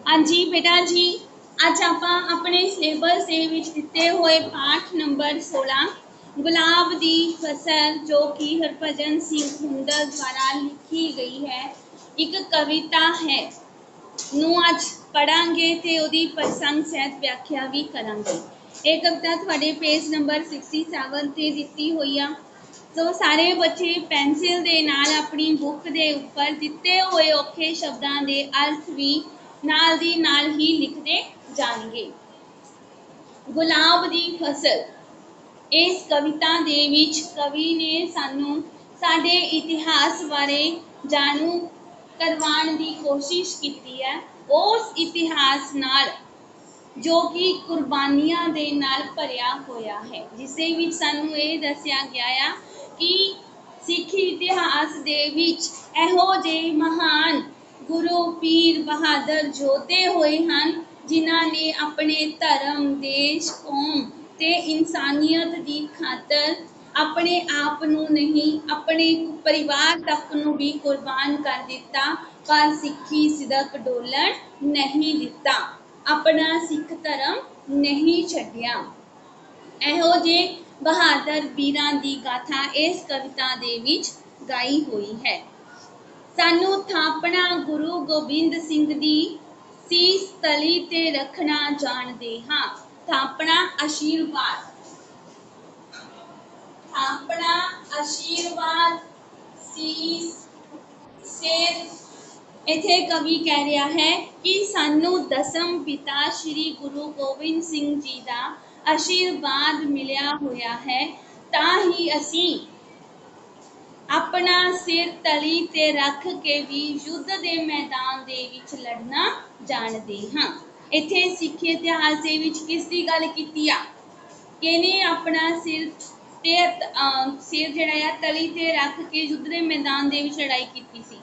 हाँ जी बेटा जी, अज आप अपने सिलेबस दिते हुए पाठ नंबर 16 गुलाब दी फसल जो कि हरभजन सिंह हुंडल द्वारा लिखी गई है, एक कविता है नू अज पढ़ांगे ते उहदी प्रसंग सहित व्याख्या भी करांगे। ये कविता तुहाडे पेज नंबर 67 ते दिती हुई आ। तो सारे बच्चे पेंसिल दे नाल अपनी बुक दे उपर दिते हुए औखे शब्दां दे अर्थ भी नाल दी नाल ही लिखते जाएंगे। गुलाब दी फसल इस कविता दे विच कवि ने सानू साडे इतिहास बारे जानू करवाने की कोशिश की है। उस इतिहास नाल जो कि कुर्बानियां दे नाल भरिया होया है, जिसे विच सानू ये दस्या गया है कि सिख इतिहास दे विच एहो जे महान गुरु पीर बहादुर जोधे हुए हैं जिन्हां ने अपने धर्म देश कौम ते इंसानियत की खातर अपने आप नू नहीं अपने परिवार तक नू भी कुर्बान कर दिता, पर सिक्खी सिदक डोलन नहीं दिता, अपना सिख धर्म नहीं छड्डिया। एहो जे बहादुर वीरां दी गाथा इस कविता दे विच गाई हुई है। सानू थापना गुरु गोबिंद सिंह दी सीस तली ते रखना जानदे हां। थापना आशीर्वाद, थापना आशीर्वाद सीस सिर। इथे कवि कह रहा है कि सानू दसम पिता श्री गुरु गोबिंद सिंह जी का आशीर्वाद मिलिया होया है, तां ही असी अपना सिर तली ते रख के भी युद्ध के मैदान दे विच लड़ना जानते हाँ। इथे सिख इतिहास दे विच किस दी गल कीती आ, किने अपना सिर ते सिर जिहड़ा तली ते रख के युद्ध के मैदान दे विच लड़ाई कीती सी?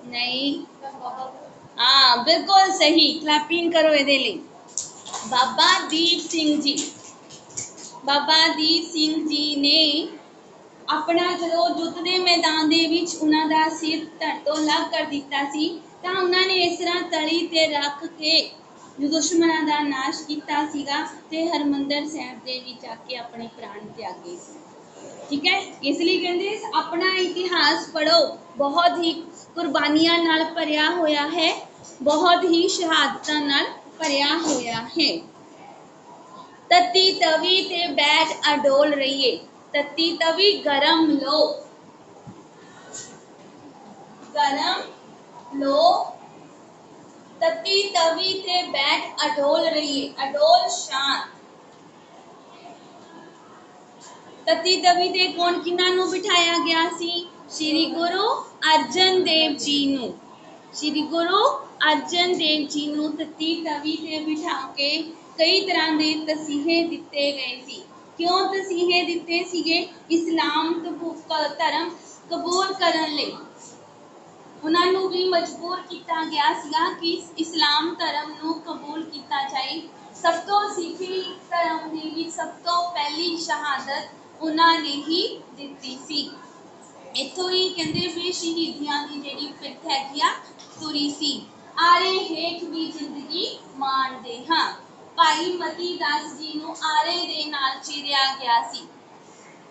नहीं, हाँ बिल्कुल सही, क्लैपिंग करो इहदे लई। बाबा दीप सिंह जी, बाबा दीप सिंह जी ने अपना जो युद्ध के मैदान दे विच उन्हां दा सिर धड़ तो अलग कर दिता सी, तां उन्हां ने इस तरह तली ते रख के दुश्मनां दा नाश कीता सीगा ते हरमंदर साहिब दे विच आके अपने प्राण त्यागे सी। ठीक है, इसलिए कहते अपना इतिहास पढ़ो, बहुत ही कुर्बानियां नाल भरिया होया है, बहुत ही शहादतां नाल भरिया होया है। तत्ती तवी ते बैठ अडोल रहिए, तत्ती तवी गरम लो, गरम लो, तत्ती तवी ते बैठ अडोल रहिए, अडोल शांत। तत्ती तवी ते कौन किन्हां नूं बिठाया गया सी? श्री गुरु अर्जन देव जी नूं, श्री गुरु अर्जन देव जी नूं तत्ती तवी ते बिठा के कई तरह के तसीहे दिते गए सी। क्यों तसीहे दिते सीगे? इस्लाम धर्म कबूल करन लई उन्हां नूं भी मजबूर किया गया सीगा कि इस्लाम धर्म नूं कबूल किया जाए। सब तो सिखी धर्म दे विच सब तो पहली शहादत उन्हां ने ही दिती सी। इत्थों ही कहते भी शहीदियां की जिहड़ी पिठ हैगी आ तुरी सी। आरे हेठ भी जिंदगी माणदे हां। भाई मती दास जी नूं आरे दे नाल चीरिया गया सी।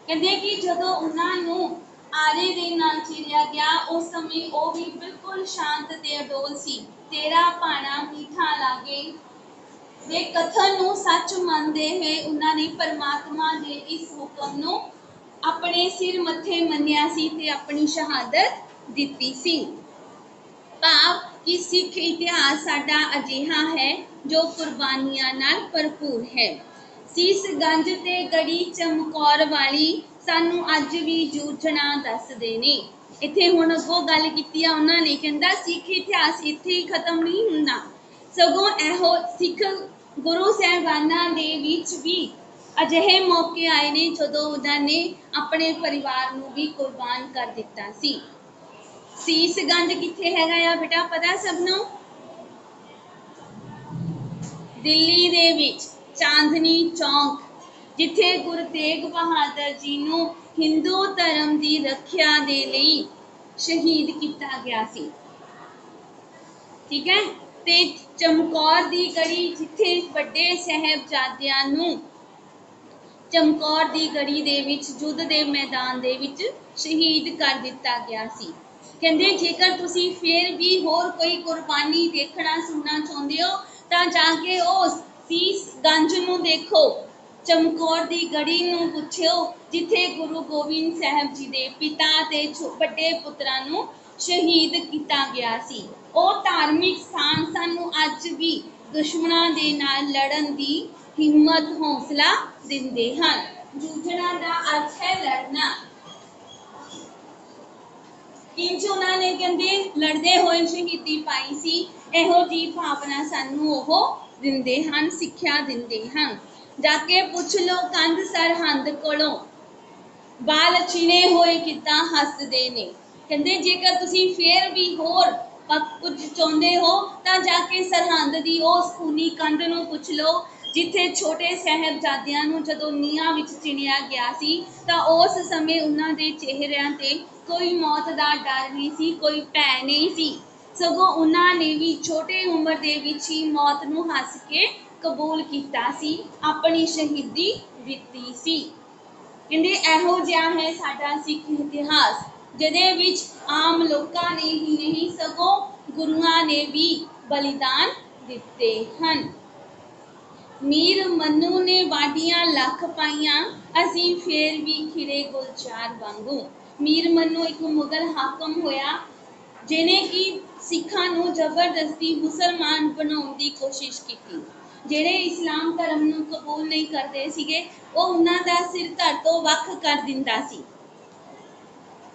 कहते कि जदों उन्हां नूं आरे दे नाल चीरिया गया उस समय वो भी बिल्कुल शांत ते अडोल सी। तेरा भाणा मीठा लागे दे कथन नूं सच मनदे हुए उन्हां ने परमात्मा दे इस हुक्म नूं अपने सिर मथे मन्निया सी ते अपनी शहादत दिती सी। भाव कि सिख इतिहास साडा अजिहा है जो कुर्बानियां नाल भरपूर है। सीस गंज ते गड़ी चमकौर वाली सानू अज भी जूझना दसदे ने। इत्थे हुण अगों गल कीती आ उन्हां ने, कहंदा सिख इतिहास इत्थे ही खत्म नहीं हुंदा, सगों एहो सिख गुरु साहिबानां दे विच भी अजिहे मौके आए ने जदों उन्हां ने अपने परिवार नूं भी कुर्बान कर दिता सी। सीसगंज कित्थे हैगा आ बेटा, पता सबनों? दिल्ली दे विच चांदनी चौक, जिथे गुरु तेग बहादुर जी नूं हिंदू धर्म की रखिया दे लई शहीद किया गया सी। ठीक है। ते चमकौर दी गढ़ी जिथे वड्डे साहिबजादियां नूं चमकौर दी गढ़ी दे विच युद्ध दे मैदान दे विच शहीद कर दिता गया सी। कहंदे जेकर तुसी फिर भी होर कोई कुर्बानी देखना सुनना चाहुंदे हो तां जाके ओ सीस गंज नूं देखो, चमकौर दी गढ़ी नूं पुछियो जिथे गुरु गोबिंद साहब जी दे पिता ते वड्डे पुत्रां नूं शहीद किया गया सी। ਉਹ ਧਾਰਮਿਕ ਸਥਾਨ ਸਾਨੂੰ ਅੱਜ ਵੀ ਦੁਸ਼ਮਣਾਂ ਦੇ ਨਾਲ ਲੜਨ ਦੀ ਹਿੰਮਤ ਹੌਸਲਾ ਦਿੰਦੇ ਹਨ। ਜੂਝਣਾ ਦਾ ਅਰਥ ਹੈ ਲੜਨਾ। ਕਿੰਜ ਉਹਨਾਂ ਨੇ ਕਹਿੰਦੇ ਲੜਦੇ ਹੋਏ ਸ਼ਹੀਦੀ ਪਾਈ ਸੀ, ਇਹੋ ਜੀ ਭਾਵਨਾ ਸਾਨੂੰ ਉਹ ਦਿੰਦੇ ਹਨ, ਸਿੱਖਿਆ ਦਿੰਦੇ ਹਨ। ਜਾ ਕੇ ਪੁੱਛ ਲੋ ਕੰਧ ਸਰਹੰਦ ਕੋਲੋਂ ਬਾਲ ਚਿਣੇ ਹੋਏ ਕਿੱਦਾਂ ਹੱਸਦੇ ਨੇ। ਕਹਿੰਦੇ ਜੇਕਰ ਤੁਸੀਂ ਫੇਰ ਵੀ ਹੋਰ ਕੁਝ ਚਾਹੁੰਦੇ ਹੋ ਤਾਂ ਜਾ ਕੇ ਸਰਹੰਦ ਦੀ ਉਸ ਖੂਨੀ ਕੰਧ ਨੂੰ ਪੁੱਛ ਲਓ ਜਿੱਥੇ ਛੋਟੇ ਸਾਹਿਬਜ਼ਾਦਿਆਂ ਨੂੰ ਜਦੋਂ ਨੀਹਾਂ ਵਿੱਚ ਚਿਣਿਆ ਗਿਆ ਸੀ ਤਾਂ ਉਸ ਸਮੇਂ ਉਹਨਾਂ ਦੇ ਚਿਹਰਿਆਂ ਤੇ ਕੋਈ ਮੌਤ ਦਾ ਡਰ ਨਹੀਂ ਸੀ, ਕੋਈ ਭੈ ਨਹੀਂ ਸੀ, ਸਗੋਂ ਉਹਨਾਂ ਨੇ ਵੀ ਛੋਟੇ ਉਮਰ ਦੇ ਵਿੱਚ ਹੀ ਮੌਤ ਨੂੰ ਹੱਸ ਕੇ ਕਬੂਲ ਕੀਤਾ ਸੀ, ਆਪਣੀ ਸ਼ਹੀਦੀ ਦਿੱਤੀ ਸੀ। ਕਹਿੰਦੇ ਇਹੋ ਜਿਹਾ ਹੈ ਸਾਡਾ ਸਿੱਖ ਇਤਿਹਾਸ, ਜਿਹਦੇ ਵਿੱਚ ਆਮ ਲੋਕਾਂ ਨੇ ਹੀ ਨਹੀਂ ਸਗੋਂ ਗੁਰੂਆਂ ਨੇ ਵੀ ਬਲੀਦਾਨ ਦਿੱਤੇ ਹਨ। ਮੀਰ ਮਨੂੰ ਨੇ ਵਾਢੀਆਂ ਲੱਖ ਪਾਈਆਂ, ਅਸੀਂ ਫੇਰ ਵੀ ਖਿੜੇ ਗੁਲਜ਼ਾਰ ਵਾਂਗੂ। ਮੀਰ ਮਨੂੰ ਇੱਕ ਮੁਗਲ ਹਾਕਮ ਹੋਇਆ ਜਿਹਨੇ ਕਿ ਸਿੱਖਾਂ ਨੂੰ ਜ਼ਬਰਦਸਤੀ ਮੁਸਲਮਾਨ ਬਣਾਉਣ ਦੀ ਕੋਸ਼ਿਸ਼ ਕੀਤੀ। ਜਿਹੜੇ ਇਸਲਾਮ ਧਰਮ ਨੂੰ ਕਬੂਲ ਨਹੀਂ ਕਰਦੇ ਸੀਗੇ ਉਹ ਉਹਨਾਂ ਦਾ ਸਿਰ ਧੜ ਤੋਂ ਵੱਖ ਕਰ ਦਿੰਦਾ ਸੀ।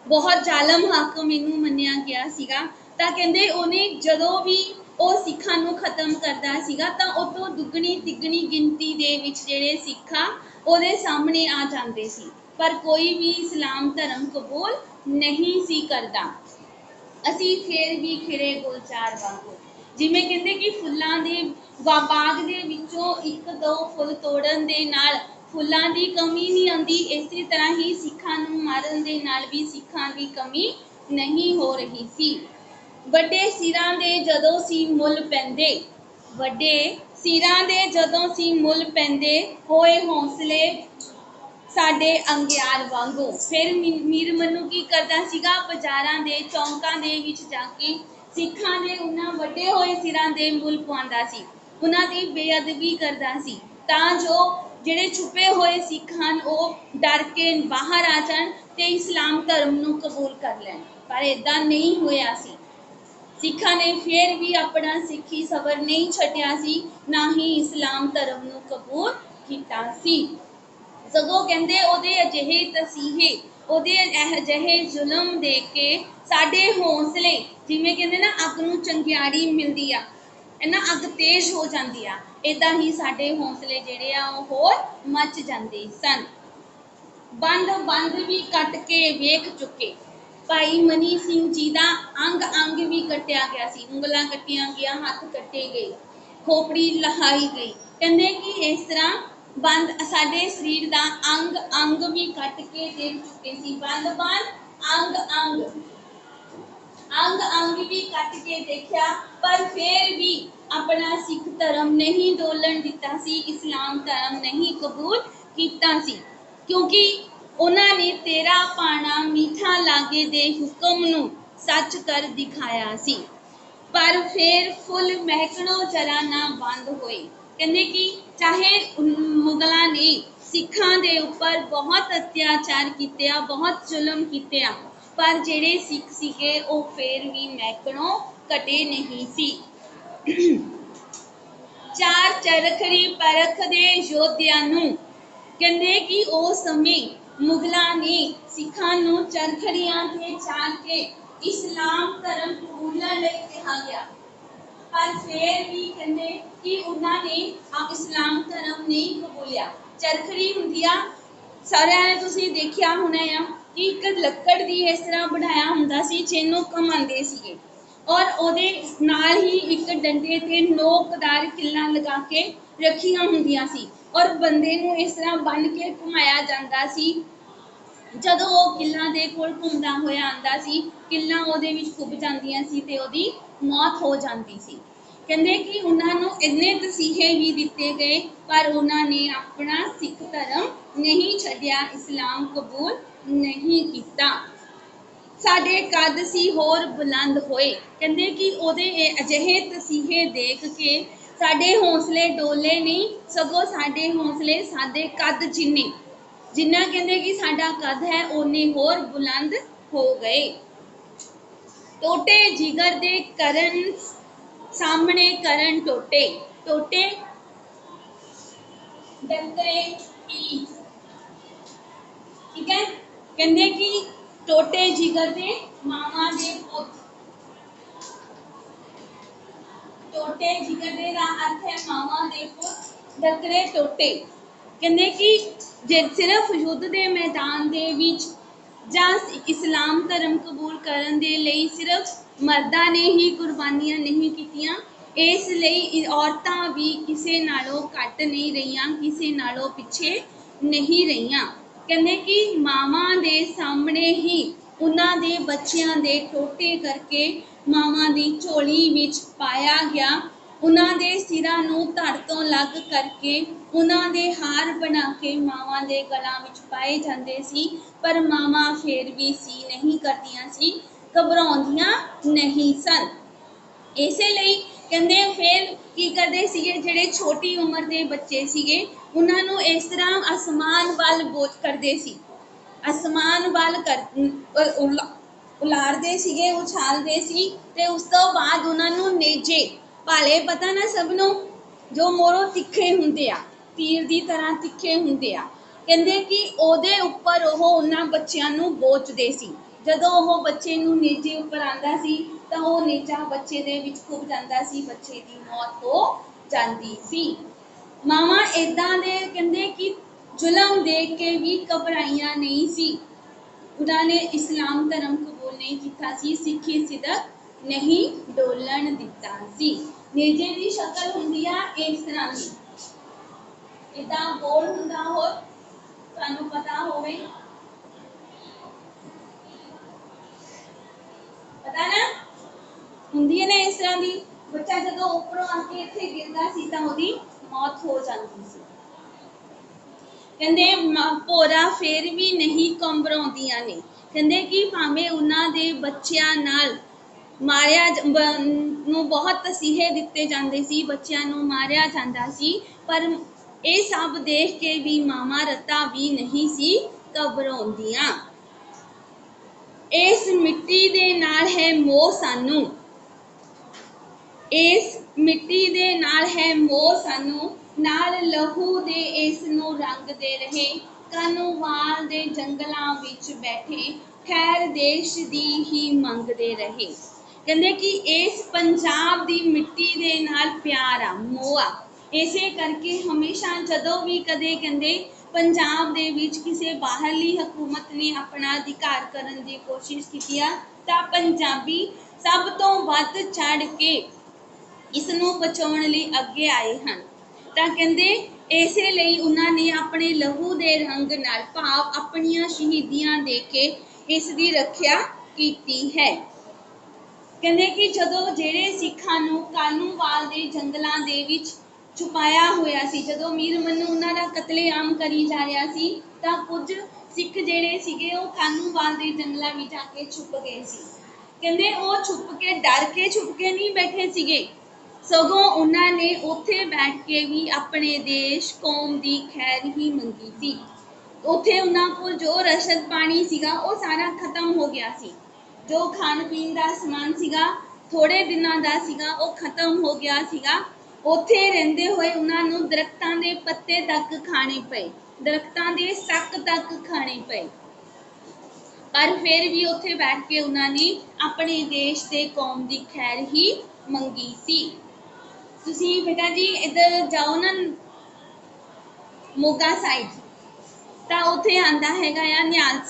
ਬਹੁਤ ਜ਼ਾਲਮ ਹਾਕਮ ਇਹਨੂੰ ਮੰਨਿਆ ਗਿਆ ਸੀਗਾ। ਤਾਂ ਕਹਿੰਦੇ ਉਹਨੇ ਜਦੋਂ ਵੀ ਉਹ ਸਿੱਖਾਂ ਨੂੰ ਖਤਮ ਕਰਦਾ ਸੀਗਾ ਤਾਂ ਉਹ ਤੋਂ ਦੁੱਗਣੀ ਤਿੱਗਣੀ ਗਿਣਤੀ ਦੇ ਵਿੱਚ ਜਿਹੜੇ ਸਿੱਖਾਂ ਉਹਦੇ ਸਾਹਮਣੇ ਆ ਜਾਂਦੇ ਸੀ, ਪਰ ਕੋਈ ਵੀ ਇਸਲਾਮ ਧਰਮ ਕਬੂਲ ਨਹੀਂ ਸੀ ਕਰਦਾ। ਅਸੀਂ ਫੇਰ ਵੀ ਖਿੜੇ ਗੁਲਜ਼ਾਰ ਵਾਂਗੂ, ਜਿਵੇਂ ਕਹਿੰਦੇ ਕਿ ਫੁੱਲਾਂ ਦੇ ਬਾਗ ਦੇ ਵਿੱਚੋਂ ਇੱਕ ਦੋ ਫੁੱਲ ਤੋੜਨ ਦੇ ਨਾਲ ਫੁੱਲਾਂ ਦੀ ਕਮੀ ਨਹੀਂ ਆਉਂਦੀ, ਇਸੇ ਤਰ੍ਹਾਂ ਹੀ ਸਿੱਖਾਂ ਨੂੰ ਮਾਰਨ ਦੇ ਨਾਲ ਵੀ ਸਿੱਖਾਂ ਦੀ ਕਮੀ ਨਹੀਂ ਹੋ ਰਹੀ ਸੀ। ਵੱਡੇ ਸਿਰਾਂ ਦੇ ਜਦੋਂ ਸੀ ਮੁੱਲ ਪੈਂਦੇ, ਵੱਡੇ ਸਿਰਾਂ ਦੇ ਜਦੋਂ ਸੀ ਮੁੱਲ ਪੈਂਦੇ ਹੋਏ ਹੌਸਲੇ ਸਾਡੇ ਅੰਗਿਆਰ ਵਾਂਗੂ। ਫਿਰ ਮੀਰ ਮਨੂੰ ਕੀ ਕਰਦਾ ਸੀਗਾ, ਬਾਜ਼ਾਰਾਂ ਦੇ ਚੌਂਕਾਂ ਦੇ ਵਿੱਚ ਜਾ ਕੇ ਸਿੱਖਾਂ ਦੇ ਉਹਨਾਂ ਵੱਡੇ ਹੋਏ ਸਿਰਾਂ ਦੇ ਮੁੱਲ ਪਵਾਉਂਦਾ ਸੀ, ਉਹਨਾਂ ਦੀ ਬੇਅਦਬੀ ਕਰਦਾ ਸੀ ਤਾਂ ਜੋ ਜਿਹੜੇ ਛੁਪੇ ਹੋਏ ਸਿੱਖ ਹਨ ਉਹ ਡਰ ਕੇ ਬਾਹਰ ਆ ਜਾਣ ਤੇ ਇਸਲਾਮ ਧਰਮ ਨੂੰ ਕਬੂਲ ਕਰ ਲੈਣ। ਪਰ ਇੱਦਾਂ ਨਹੀਂ ਹੋਇਆ ਸੀ। ਸਿੱਖਾਂ ਨੇ ਫਿਰ ਵੀ ਆਪਣਾ ਸਿੱਖੀ ਸਬਰ ਨਹੀਂ ਛੱਡਿਆ ਸੀ, ਨਾ ਹੀ ਇਸਲਾਮ ਧਰਮ ਨੂੰ ਕਬੂਲ ਕੀਤਾ ਸੀ। ਸਗੋਂ ਕਹਿੰਦੇ ਉਹਦੇ ਅਜਿਹੇ ਤਸੀਹੇ, ਉਹਦੇ ਅਜਿਹੇ ਜ਼ੁਲਮ ਦੇਖ ਕੇ ਸਾਡੇ ਹੌਸਲੇ, ਜਿਵੇਂ ਕਹਿੰਦੇ ਨਾ ਅੱਗ ਨੂੰ ਚੰਗਿਆੜੀ ਮਿਲਦੀ ਆ, ਨਾ ਅੱਗ ਤੇਜ਼ ਹੋ ਜਾਂਦੀ ਆ, ਇੱਦਾਂ ਹੀ ਸਾਡੇ ਹੌਸਲੇ ਜਿਹੜੇ ਆ ਉਹ ਹੋਰ ਮੱਚ ਜਾਂਦੇ ਸਨ। ਬੰਦ ਵੀ ਕੱਟ ਕੇ ਵੇਖ ਚੁੱਕੇ, ਭਾਈ ਮਨੀ ਸਿੰਘ ਜੀ ਦਾ ਅੰਗ ਅੰਗ ਵੀ ਕੱਟਿਆ ਗਿਆ ਸੀ, ਉਂਗਲਾਂ ਕੱਟੀਆਂ ਗਈਆਂ, ਹੱਥ ਕੱਟੇ ਗਏ, ਖੋਪੜੀ ਲਹਾਈ ਗਈ। ਕਹਿੰਦੇ ਕਿ ਇਸ ਤਰ੍ਹਾਂ ਸਾਡੇ ਸਰੀਰ ਦਾ ਅੰਗ ਅੰਗ ਵੀ ਕੱਟ ਕੇ ਦੇਖ ਚੁੱਕੇ ਸੀ। ਅੰਗ ਵੀ ਕੱਟ ਕੇ ਦੇਖਿਆ, ਪਰ ਫਿਰ ਵੀ ਆਪਣਾ ਸਿੱਖ ਧਰਮ ਨਹੀਂ ਡੋਲਣ ਦਿੱਤਾ ਸੀ, ਇਸਲਾਮ ਧਰਮ ਨਹੀਂ ਕਬੂਲ ਕੀਤਾ ਸੀ, ਕਿਉਂਕਿ ਉਹਨਾਂ ਨੇ ਤੇਰਾ ਪਾਣਾ ਮੀਠਾ ਲਾਗੇ ਦੇ ਹੁਕਮ ਨੂੰ ਸੱਚ ਕਰ ਦਿਖਾਇਆ ਸੀ। ਪਰ ਫਿਰ ਫੁੱਲ ਮਹਿਕਣੋਂ ਜਰਾ ਨਾ ਬੰਦ ਹੋਏ। ਕਹਿੰਦੇ ਕਿ ਚਾਹੇ ਮੁਗਲਾਂ ਨੇ ਸਿੱਖਾਂ ਦੇ ਉੱਪਰ ਬਹੁਤ ਅਤਿਆਚਾਰ ਕੀਤੇ ਆ, ਬਹੁਤ ਜ਼ੁਲਮ ਕੀਤੇ ਆ, ਪਰ ਜਿਹੜੇ ਸਿੱਖ ਸੀਗੇ ਉਹ ਫਿਰ ਵੀ ਮਹਿਕਣੋਂ ਘਟੇ ਨਹੀਂ ਸੀ। ਚਾਰ ਚਰਖੜੀ ਪਰਖ ਦੇ ਯੋਧਿਆਂ ਨੂੰ, ਕਹਿੰਦੇ ਕਿ ਉਸ ਸਮੇਂ ਮੁਗਲਾਂ ਨੇ ਸਿੱਖਾਂ ਨੂੰ ਚਰਖੜੀਆਂ ਤੇ ਚਾੜ ਕੇ ਇਸਲਾਮ ਧਰਮ ਕਬੂਲਣ ਲਈ ਕਿਹਾ ਗਿਆ, ਪਰ ਫਿਰ ਵੀ ਕਹਿੰਦੇ ਕਿ ਉਹਨਾਂ ਨੇ ਇਸਲਾਮ ਧਰਮ ਨਹੀਂ ਕਬੂਲਿਆ। ਚਰਖੜੀ ਹੁੰਦੀ ਆ, ਸਾਰਿਆਂ ਨੇ ਤੁਸੀਂ ਦੇਖਿਆ ਹੋਣਾ ਆ ਕਿ ਇੱਕ ਲੱਕੜ ਦੀ ਇਸ ਤਰ੍ਹਾਂ ਬਣਾਇਆ ਹੁੰਦਾ ਸੀ ਜਿਹਨੂੰ ਘੁਮਾਉਂਦੇ ਸੀਗੇ, ਔਰ ਉਹਦੇ ਨਾਲ ਹੀ ਇੱਕ ਡੰਡੇ ਤੇ ਨੋਕਦਾਰ ਕਿੱਲਾਂ ਲਗਾ ਕੇ ਰੱਖੀਆਂ ਹੁੰਦੀਆਂ ਸੀ, ਔਰ ਬੰਦੇ ਨੂੰ ਇਸ ਤਰ੍ਹਾਂ ਬੰਨ੍ਹ ਕੇ ਘੁਮਾਇਆ ਜਾਂਦਾ ਸੀ ਜਦੋਂ ਉਹ ਕਿੱਲਾਂ ਦੇ ਕੋਲ ਘੁੰਮਦਾ ਹੋਇਆ ਆਂਦਾ ਸੀ, ਕਿੱਲਾਂ ਉਹਦੇ ਵਿੱਚ ਖੁੱਭ ਜਾਂਦੀਆਂ ਸੀ ਤੇ ਉਹਦੀ ਮੌਤ ਹੋ ਜਾਂਦੀ ਸੀ। ਕਹਿੰਦੇ ਕਿ ਉਹਨਾਂ ਨੂੰ ਇੰਨੇ ਤਸੀਹੇ ਵੀ ਦਿੱਤੇ ਗਏ, ਪਰ ਉਹਨਾਂ ਨੇ ਆਪਣਾ ਸਿੱਖ ਧਰਮ ਨਹੀਂ ਛੱਡਿਆ, ਇਸਲਾਮ ਕਬੂਲ ਨਹੀਂ ਕੀਤਾ। ਸਾਡੇ ਕੱਦ ਸੀ ਹੋਰ ਬੁਲੰਦ ਹੋਏ। ਕਹਿੰਦੇ ਕਿ ਉਹਦੇ ਅਜਿਹੇ ਤਸੀਹੇ ਦੇਖ ਕੇ ਸਾਡੇ ਹੌਸਲੇ ਡੋਲੇ ਨਹੀਂ, ਸਗੋਂ ਸਾਡੇ ਹੌਸਲੇ ਸਾਡੇ ਕੱਦ ਜਿੰਨਾ ਕਹਿੰਦੇ ਕਿ ਸਾਡਾ ਕੱਦ ਹੈ ਓਨੇ ਹੋਰ ਬੁਲੰਦ ਹੋ ਗਏ। ਟੋਟੇ ਜਿਗਰ ਦੇ ਕਰਨ ਸਾਹਮਣੇ ਕਰਨ ਟੋਟੇ, ਟੋਟੇ ਡੰਗਰੇ ਪੀ, ਠੀਕ ਹੈ। ਕਹਿੰਦੇ ਕਿ ਟੋਟੇ ਜਿਗਰ ਦੇ ਮਾਮਾ ਦੇ ਪੁੱਤ, ਟੋਟੇ ਜਿਗਰ ਦੇ ਦਾ ਅਰਥ ਹੈ ਮਾਮਾ ਦੇ ਪੁੱਤ, ਡੰਗਰੇ ਟੋਟੇ। ਕਹਿੰਦੇ ਕਿ ਜੇ ਸਿਰਫ ਯੁੱਧ ਦੇ ਮੈਦਾਨ ਦੇ ਵਿੱਚ ਜਾਂ ਇਸਲਾਮ ਧਰਮ ਕਬੂਲ ਕਰਨ ਦੇ ਲਈ ਸਿਰਫ ਮਰਦਾਂ ਨੇ ਹੀ ਕੁਰਬਾਨੀਆਂ ਨਹੀਂ ਕੀਤੀਆਂ, ਇਸ ਲਈ ਔਰਤਾਂ ਵੀ ਕਿਸੇ ਨਾਲੋਂ ਘੱਟ ਨਹੀਂ ਰਹੀਆਂ, ਕਿਸੇ ਨਾਲੋਂ ਪਿੱਛੇ ਨਹੀਂ ਰਹੀਆਂ। ਕਹਿੰਦੇ ਕਿ ਮਾਵਾਂ ਦੇ ਸਾਹਮਣੇ ਹੀ ਉਹਨਾਂ ਦੇ ਬੱਚਿਆਂ ਦੇ ਟੋਟੇ ਕਰਕੇ ਮਾਵਾਂ ਦੀ ਝੋਲੀ ਵਿੱਚ ਪਾਇਆ ਗਿਆ, ਉਹਨਾਂ ਦੇ ਸਿਰਾਂ ਨੂੰ ਧੜ ਤੋਂ ਲੱਗ ਕਰਕੇ ਉਹਨਾਂ ਦੇ ਹਾਰ ਬਣਾ ਕੇ ਮਾਵਾਂ ਦੇ ਗਲਾਂ ਵਿੱਚ ਪਾਏ ਜਾਂਦੇ ਸੀ, ਪਰ ਮਾਵਾਂ ਫਿਰ ਵੀ ਸੀ ਨਹੀਂ ਕਰਦੀਆਂ ਸੀ, ਘਬਰਾਉਂਦੀਆਂ ਨਹੀਂ ਸਨ। ਇਸੇ ਲਈ ਕਹਿੰਦੇ ਫਿਰ ਕੀ ਕਰਦੇ ਸੀਗੇ, ਜਿਹੜੇ ਛੋਟੀ ਉਮਰ ਦੇ ਬੱਚੇ ਸੀਗੇ ਉਹਨਾਂ ਨੂੰ ਇਸ ਤਰ੍ਹਾਂ ਅਸਮਾਨ ਵੱਲ ਬੋਝ ਕਰਦੇ ਸੀ, ਅਸਮਾਨ ਵੱਲ ਉਲਾਰਦੇ ਸੀਗੇ, ਉਛਾਲਦੇ ਸੀ, ਤੇ ਉਸ ਤੋਂ ਬਾਅਦ ਉਹਨਾਂ ਨੂੰ ਨੇਜੇ ਭਾਲੇ, ਪਤਾ ਨਾ ਸਭ ਨੂੰ, ਜੋ ਮੋਰੋਂ ਤਿੱਖੇ ਹੁੰਦੇ ਆ, ਤੀਰ ਦੀ ਤਰ੍ਹਾਂ ਤਿੱਖੇ ਹੁੰਦੇ ਆ। ਕਹਿੰਦੇ ਕਿ ਉਹਦੇ ਉੱਪਰ ਉਹ ਉਹਨਾਂ ਬੱਚਿਆਂ ਨੂੰ ਬੋਚਦੇ ਸੀ। ਜਦੋਂ ਉਹ ਬੱਚੇ ਨੂੰ ਨੇਜੇ ਉੱਪਰ ਆਂਦਾ ਸੀ ਤਾਂ ਉਹ ਨੇਜਾ ਬੱਚੇ ਦੇ ਵਿੱਚ ਖੁੱਭ ਜਾਂਦਾ ਸੀ, ਬੱਚੇ ਦੀ ਮੌਤ ਹੋ ਜਾਂਦੀ ਸੀ। ਮਾਵਾਂ ਏਦਾਂ ਦੇ ਕਹਿੰਦੇ ਕਿ ਜ਼ੁਲਮ ਦੇਖ ਕੇ ਵੀ ਘਬਰਾਈਆਂ ਨਹੀਂ ਸੀ, ਉਹਨਾਂ ਨੇ ਇਸਲਾਮ ਧਰਮ ਕਬੂਲ ਨਹੀਂ ਕੀਤਾ ਸੀ, ਸਿੱਖੀ ਸਿਦਕ ਨਹੀਂ ਡੋਲਣ ਦਿੱਤਾ ਸੀ। ਨੇਜੇ ਦੀ ਸ਼ਕਲ ਹੁੰਦੀ ਆ ਇਸ ਤਰ੍ਹਾਂ ਦੀ, ਇਦਾਂ ਗੋਲ ਹੁੰਦਾ, ਹੋਰ ਤੁਹਾਨੂੰ ਪਤਾ ਹੋਵੇ, ਪਤਾ ਨਾ, ਹੁੰਦੀ ਹੈ ਨਾ ਇਸ ਤਰ੍ਹਾਂ ਦੀ। ਬੱਚਾ ਜਦੋਂ ਉੱਪਰੋਂ ਆ ਕੇ ਇੱਥੇ ਗਿਰਦਾ ਸੀ ਤਾਂ ਉਹਦੀ ਮੌਤ ਹੋ ਜਾਂਦੀ ਸੀ। ਕਹਿੰਦੇ ਭੋਰਾ ਫੇਰ ਵੀ ਨਹੀਂ ਘਬਰਾਉਂਦੀਆਂ ਨੇ। ਕਹਿੰਦੇ ਕਿ ਭਾਵੇਂ ਉਹਨਾਂ ਦੇ ਬੱਚਿਆਂ ਨਾਲ ਮਾਰਿਆ ਨੂੰ ਬਹੁਤ ਤਸੀਹੇ ਦਿੱਤੇ ਜਾਂਦੇ ਸੀ, ਬੱਚਿਆਂ ਨੂੰ ਮਾਰਿਆ ਜਾਂਦਾ ਸੀ, ਪਰ ਇਹ ਸਭ ਦੇਖ ਕੇ ਵੀ ਮਾਵਾਂ ਰਤਾ ਵੀ ਨਹੀਂ ਸੀ ਘਬਰਾਉਂਦੀਆਂ। ਇਸ ਮਿੱਟੀ ਦੇ ਨਾਲ ਹੈ ਮੋਹ ਸਾਨੂੰ, ਇਸ ਮਿੱਟੀ ਦੇ ਨਾਲ ਹੈ ਮੋਹ ਸਾਨੂੰ, ਨਾਲ ਲਹੂ ਦੇ ਇਸ ਨੂੰ ਰੰਗਦੇ ਰਹੇ, ਕਾਨੂੰਵਾਲ ਦੇ ਜੰਗਲਾਂ ਵਿੱਚ ਬੈਠੇ ਖੈਰ ਦੇਸ਼ ਦੀ ਹੀ ਮੰਗਦੇ ਰਹੇ। ਕਹਿੰਦੇ ਕਿ ਇਸ ਪੰਜਾਬ ਦੀ ਮਿੱਟੀ ਦੇ ਨਾਲ ਪਿਆਰ ਆ, ਮੋਹ ਆ, ਇਸੇ ਕਰਕੇ ਹਮੇਸ਼ਾ ਜਦੋਂ ਵੀ ਕਦੇ ਕਹਿੰਦੇ ਪੰਜਾਬ ਦੇ ਵਿੱਚ ਕਿਸੇ ਬਾਹਰਲੀ ਹਕੂਮਤ ਨੇ ਆਪਣਾ ਅਧਿਕਾਰ ਕਰਨ ਦੀ ਕੋਸ਼ਿਸ਼ ਕੀਤੀ ਆ ਤਾਂ ਪੰਜਾਬੀ ਸਭ ਤੋਂ ਵੱਧ ਚੜ ਕੇ ਇਸ ਨੂੰ ਬਚਾਉਣ ਲਈ ਅੱਗੇ ਆਏ ਹਨ। ਤਾਂ ਕਹਿੰਦੇ ਇਸੇ ਲਈ ਉਹਨਾਂ ਨੇ ਆਪਣੇ ਲਹੂ ਦੇ ਰੰਗ ਨਾਲ, ਭਾਵ ਆਪਣੀਆਂ ਸ਼ਹੀਦੀਆਂ ਦੇ ਕੇ ਇਸ ਦੀ ਰੱਖਿਆ ਕੀਤੀ ਹੈ। ਕਹਿੰਦੇ ਕਿ ਜਦੋਂ ਜਿਹੜੇ ਸਿੱਖਾਂ ਨੂੰ ਕਾਨੂੰਵਾਲ ਦੇ ਜੰਗਲਾਂ ਦੇ ਵਿੱਚ ਛੁਪਾਇਆ ਹੋਇਆ ਸੀ, ਜਦੋਂ ਮੀਰ ਮਨੂੰ ਉਹਨਾਂ ਦਾ ਕਤਲੇਆਮ ਕਰੀ ਜਾ ਰਿਹਾ ਸੀ, ਤਾਂ ਕੁਝ ਸਿੱਖ ਜਿਹੜੇ ਸੀਗੇ ਉਹ ਕਾਨੂੰਵਾਲ ਦੇ ਜੰਗਲਾਂ ਵਿੱਚ ਆ ਕੇ ਛੁਪ ਗਏ ਸੀ। ਕਹਿੰਦੇ ਉਹ ਛੁਪ ਕੇ ਡਰ ਕੇ ਛੁਪ ਕੇ ਨਹੀਂ ਬੈਠੇ ਸੀਗੇ, ਸਗੋਂ ਉਹਨਾਂ ਨੇ ਉੱਥੇ ਬੈਠ ਕੇ ਵੀ ਆਪਣੇ ਦੇਸ਼ ਕੌਮ ਦੀ ਖੈਰ ਹੀ ਮੰਗੀ ਸੀ। ਉੱਥੇ ਉਹਨਾਂ ਕੋਲ ਜੋ ਰਸ਼ਦ ਪਾਣੀ ਸੀਗਾ ਉਹ ਸਾਰਾ ਖਤਮ ਹੋ ਗਿਆ ਸੀ, ਜੋ ਖਾਣ ਪੀਣ ਦਾ ਸਮਾਨ ਸੀਗਾ ਥੋੜੇ ਦਿਨਾਂ ਦਾ ਸੀਗਾ, ਉਹ ਖਤਮ ਹੋ ਗਿਆ ਸੀਗਾ। ਉੱਥੇ ਰਹਿੰਦੇ ਹੋਏ ਉਹਨਾਂ ਨੂੰ ਦਰਖਤਾਂ ਦੇ ਪੱਤੇ ਤੱਕ ਖਾਣੇ ਪਏ, ਦਰਖਤਾਂ ਦੇ ਸੱਕ ਤੱਕ ਖਾਣੇ ਪਏ, ਪਰ ਫਿਰ ਵੀ ਉੱਥੇ ਬੈਠ ਕੇ ਉਹਨਾਂ ਨੇ ਆਪਣੇ ਦੇਸ਼ ਤੇ ਕੌਮ ਦੀ ਖੈਰ ਹੀ ਮੰਗੀ ਸੀ। ਤੁਸੀਂ ਬੇਟਾ ਜੀ ਇੱਧਰ ਜਾਓ ਨਾ ਮੋਗਾ ਸਾਈਡ, ਤਾਂ ਉੱਥੇ ਆਂਦਾ ਹੈਗਾ ਆ ਨਿਹਾਲ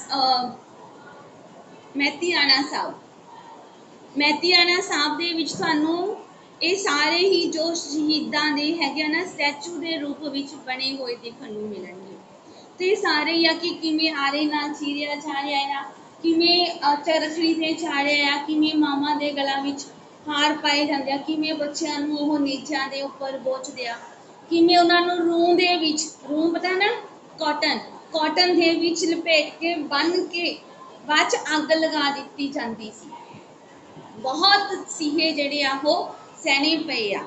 ਮਹਿਤੀਆਣਾ ਸਾਹਿਬ। ਮਹਿਤੀਆਣਾ ਸਾਹਿਬ ਦੇ ਵਿੱਚ ਤੁਹਾਨੂੰ ਇਹ ਸਾਰੇ ਹੀ ਜੋ ਸ਼ਹੀਦਾਂ ਦੇ ਹੈਗੇ ਨਾ ਸਟੈਚੂ ਦੇ ਰੂਪ ਵਿੱਚ ਬਣੇ ਹੋਏ ਦੇਖਣ ਨੂੰ ਮਿਲਣਗੇ। ते सारे या कि किवें आरे नाल चीरिया जा रहा है, किवें चरखड़ी ते चाढ़िया आ, किवें मामा दे गला विच हार पाए जांदे आ, किवें बच्चिआं नूं ओह नेजां दे उपर बोझदे आ, किवें उन्हां नूं रूं दे विच, रूं पता ना कॉटन, कॉटन दे विच लपेट के बन के बाद च अग लगा दित्ती जांदी सी। बहुत सीहे जिहड़े आ ओह सहने पए आ।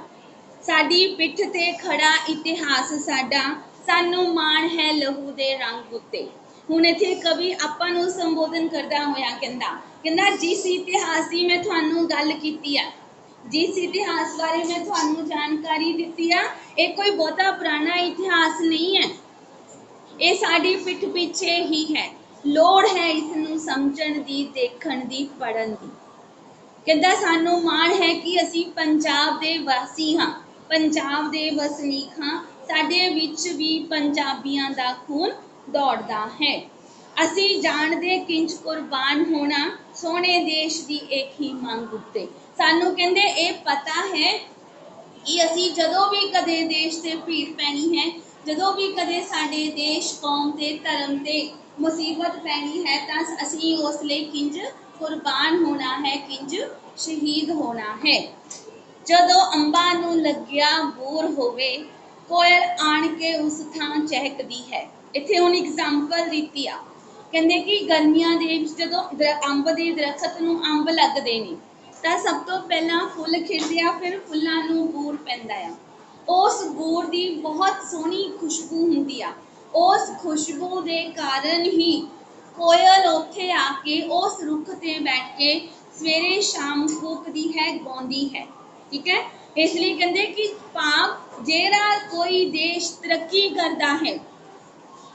साडी पिठ ते खड़ा इतिहास साडा, सानू माण है लहू दे रंग उत्ते। हुण इत्थे कवि आपां नूं संबोधन करदा होया कहंदा जिस इतिहास की मैं तुहानूं गल कीती आ, जिस इतिहास बारे मैं तुहानूं जानकारी दित्ती आ, ये कोई बहुता पुराना इतिहास नहीं है, ये साडी पिठ पिछे ही है। लोड़ है इसनूं समझण दी, देखण दी, पढ़न दी। कहंदा सानू माण है कि असी पंजाब दे वासी हाँ, पंजाब दे वसनीक हाँ, साडे विच भी पंजाबियां दा खून दौड़दा है। असी जाणदे किंज कुर्बान होना सोहणे देश दी एक ही मंग उत्ते। सानू कहंदे ये पता है कि असी जदों भी कदे देश ते भीड़ पैनी है, जदों भी कदे साडे देश कौम ते धर्म ते मुसीबत पैनी है, तां असी उस लई किंज कुर्बान होना है, किंज शहीद होना है। जदों अंबां नूं लग्या बूर होवे, कोयल आण के उस थां चहकदी है। इत्थे हुण एग्जाम्पल दित्ती आ, कहंदे कि गर्मियां दे विच जदों अंब दे दरखत नूं अंब लगदे ने, तां सब तो पहलां फुੱਲ खिड़दे आ, फिर फुੱਲਾਂ नूं बूर पैंदा आ। उस बूर दी बहुत सोहनी खुशबू हुंदी आ, उस खुशबू दे कारण ही कोयल उत्थे आके उस रुख ते बैठ के सवेरे शाम कूकदी है, गाउंदी है। ठीक है, इसलिए कहते कि भाव जेड़ा कोई देश तरक्की करता है,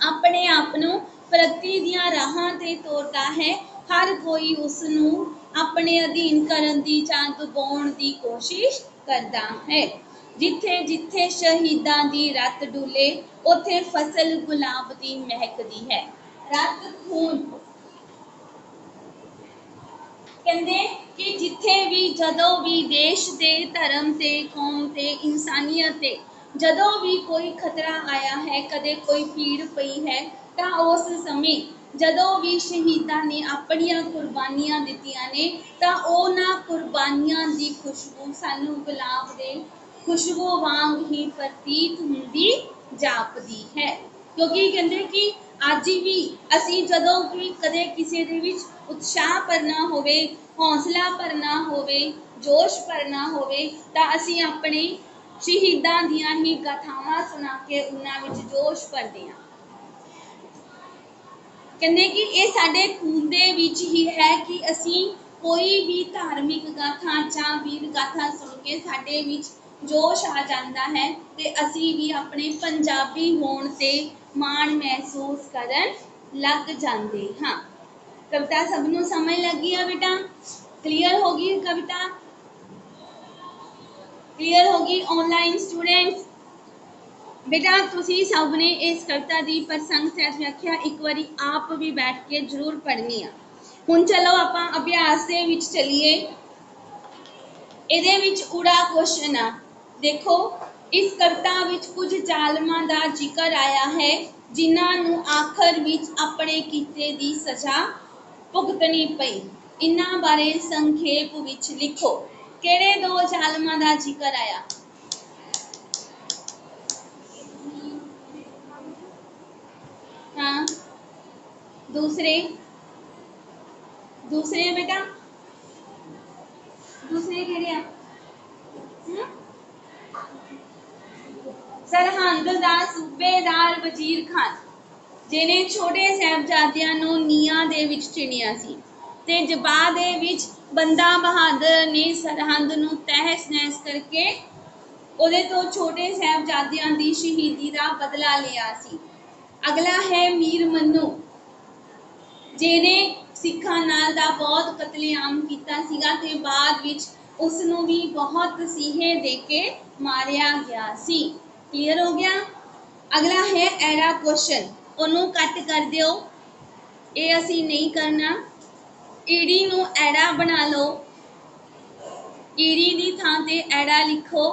अपने आप नूं प्रगति दीआं राहां ते तोरदा है, हर कोई उसनूं अपने अधीन करन दी जां दबाउण दी कोशिश करदा है। जिथे जिथे शहीदां दी रत डुले, उथे फसल गुलाब दी महकदी है। रत खून कहंदे कि जिथे भी जदों भी देश दे धर्म ते कौम ते इंसानियत ते जदों भी कोई खतरा आया है, कदे कोई पीड़ पई है, तां उस समय जदों भी शहीदां ने अपनियां कुर्बानियां दित्तियां ने, तां उन्हां कुर्बानियां दी खुशबू सानू गुलाब दे खुशबू वांग ही प्रतीत हुंदी जापदी है। क्योंकि कहंदे कि अज भी असी जदों भी कदे किसी दे विच उत्साह भरना होवे, हौसला भरना होवे, जोश भरना होवे, तां असी अपने शहीदां दियां ही गाथावां सुना के उन्हां विच जोश भरदे हां। कहंदे कि ये साडे खून दे विच ही है कि असी कोई भी धार्मिक गाथा जां वीर गाथा सुन के साडे विच जोश आ जाता है, ते असी भी अपने पंजाबी होण ते माण महसूस करन लग जाते हाँ। कविता सबनों समझ लगी है बेटा? क्लियर होगी कविता? क्लियर होगी ऑनलाइन स्टूडेंट्स? बेटा तुसी सब ने इस कविता की प्रसंग सहित व्याख्या एक बारी आप भी बैठ के जरूर पढ़नी है। हुण चलो आपां अभ्यास दे विच चलीए। इहदे विच उड़ा क्वेश्चन आ, देखो इस कविता विच कुछ जालमां दा जिक्र आया है, जिन्हां नूं आखिर विच अपने कीते दी सज़ा भुगतनी पई। इन्हां बारे संखेप विच लिखो। किहड़े दो जालमां दा जिक्र आया? हाँ, दूसरे दूसरे बेटा दूसरे किहड़े आ? सरहंद दा सूबेदार वजीर खान, जिन्हें छोटे साहिबजादियां नूं नीहां दे विच चिणिया सी, ते जवाब दे विच बंदा बहादुर ने सरहंद नूं तहस नहस करके उहदे तो छोटे साहिबजादियां दी शहीदी दा बदला लिया सी। अगला है मीर मन्नू, जिहने सिखां नाल दा बहुत कतलेआम कीता सीगा ते बाद विच उस नूं भी बहुत सीहे दे के मारिया गया सी। क्लियर हो गया? अगला है एड़ा क्वेश्चन, ओनू कट कर दिओ, ये असी नहीं करना। ईड़ी नूं एड़ा बना लो, ईड़ी दी थां ते एड़ा लिखो।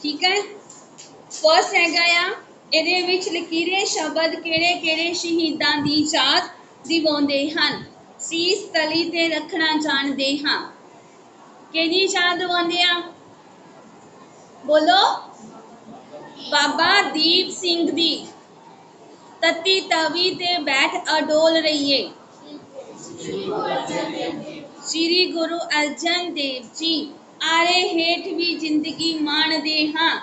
ठीक है, फर्स्ट हैगा आ ਇਹਦੇ ਵਿੱਚ ਲਕੀਰੇ ਸ਼ਬਦ ਕਿਹੜੇ ਕਿਹੜੇ ਸ਼ਹੀਦਾਂ ਦੀ ਯਾਦ ਦਿਵਾਉਂਦੇ ਹਨ? ਸੀਸ ਤਲੀ ਤੇ ਰੱਖਣਾ ਜਾਣਦੇ ਹਾਂ। ਕਿਹਦੀ ਯਾਦ ਦਿਵਾਉਂਦੇ ਆ? ਬੋਲੋ। ਬਾਬਾ ਦੀਪ ਸਿੰਘ ਦੀ। ਤਤੀ ਤਵੀ ਤੇ ਬੈਠ ਅਡੋਲ ਰਹੀਏ। ਸ਼੍ਰੀ ਗੁਰੂ ਅਰਜਨ ਦੇਵ ਜੀ। ਆਰੇ ਹੇਠ ਵੀ ਜ਼ਿੰਦਗੀ ਮਾਣਦੇ ਹਾਂ।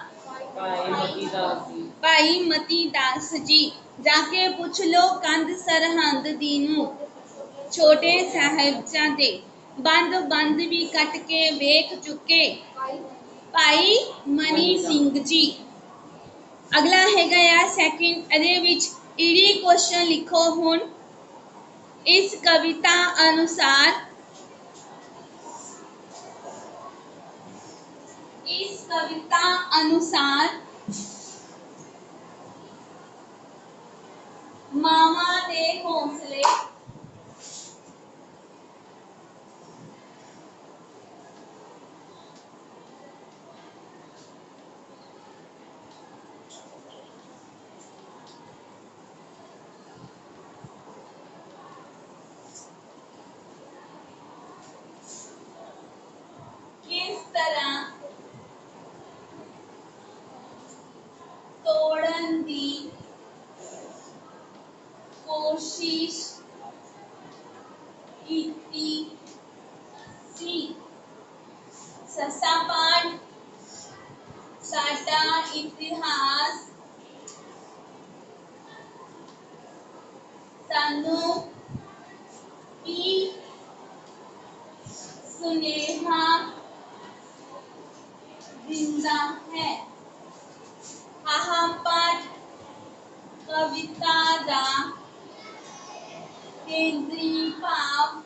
ਭਾਈ ਮਤੀ ਦਾਸ ਜੀ। ਜਾ ਕੇ ਪੁੱਛ ਲੋ ਕੰਧ ਸਰਹੰਦ ਦੀ ਨੂੰ। ਛੋਟੇ ਸਾਹਿਬਜ਼ਾਦੇ। ਬੰਦ ਬੰਦ ਵੀ ਕੱਟ ਕੇ ਵੇਖ ਚੁੱਕੇ। ਭਾਈ ਮਨੀ ਸਿੰਘ ਜੀ। ਅਗਲਾ ਹੈਗਾ ਆ ਸੈਕਿੰਡ। ਇਹਦੇ ਵਿੱਚ ਈੜੀ ਕੁਐਸਚਨ ਲਿਖੋ ਹੁਣ। ਇਸ ਕਵਿਤਾ ਅਨੁਸਾਰ ਮਾਵਾਂ ਦੇ ਹੌਸਲੇ किस तरह तोड़न दी कोशिश कीती सी। ससा पाठ साडा इतिहास सानू की सुनेहा जिंदा है। आहा पाठ कविता दा केंद्री भाव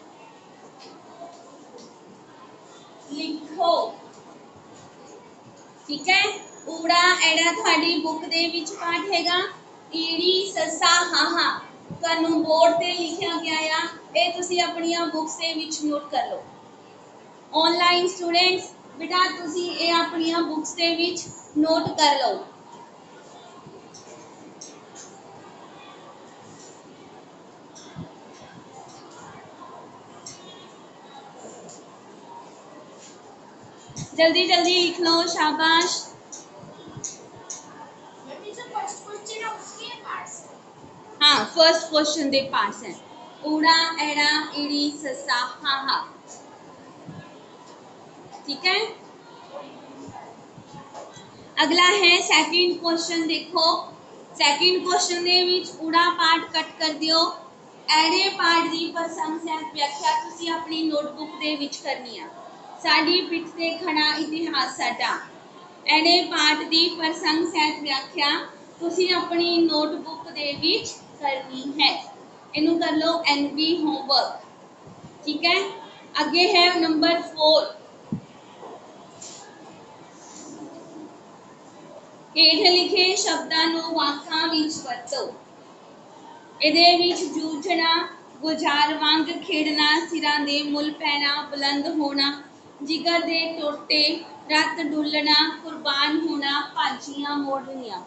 लिखो। ठीक है। ऊड़ा एड़ा थोड़ी बुक दे विच पाठ हैगा। ईड़ी ससा हाहा तुहानू बोर्ड ते लिखिया गया आ। ये तुसी अपनी बुक्स दे विच नोट कर लो। ऑनलाइन स्टूडेंट्स बेटा तुसी ये अपनी बुक्स दे विच नोट कर लो। जल्दी जल्दी लिख लो। शाबाश। हाँ फर्स्ट क्वेश्चन दे पास है। ऊड़ा एड़ा ईड़ी ससा हाहा। ठीक है। अगला है सेकंड क्वेश्चन। देखो सेकंड क्वेश्चन दे विच ऊड़ा पाठ कट कर दियो। एड़े पाठ दी प्रसंग सहित व्याख्या तुसी अपनी नोटबुक दे विच करनी है। साडी पिठ ते खड़ा इतिहास साडा। एड़े पाठ दी प्रसंग सहित व्याख्या तुसी अपनी नोटबुक दे विच करनी है। इनू कर लो एनबी होमवर्क। ठीक है। आगे है नंबर 4। हेठ लिखे शब्दां नू वाकां विच वरतो। इहदे विच जूझना गुजार वांग खेड़ना सिरां दे मुल पैना बुलंद होना जिगर दे टोटे रत डुलना कुर्बान होना भाजियां मोड़नियां।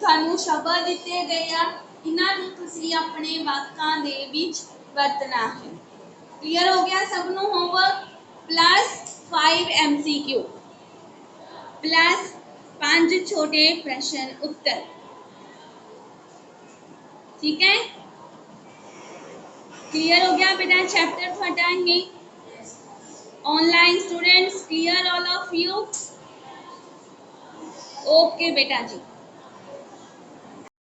थानू शब्द दिते गए आ। इन्हां नू तुसी अपने वाकां दे विच वरतना है। क्लियर हो गया सबनू होमवर्क? प्लस 5 MCQ प्लस 5 छोटे प्रश्न उत्तर। ठीक है। क्लियर हो गया बेटा चैप्टर थोड़ा ही। Online students clear all of you? Okay बेटा जी।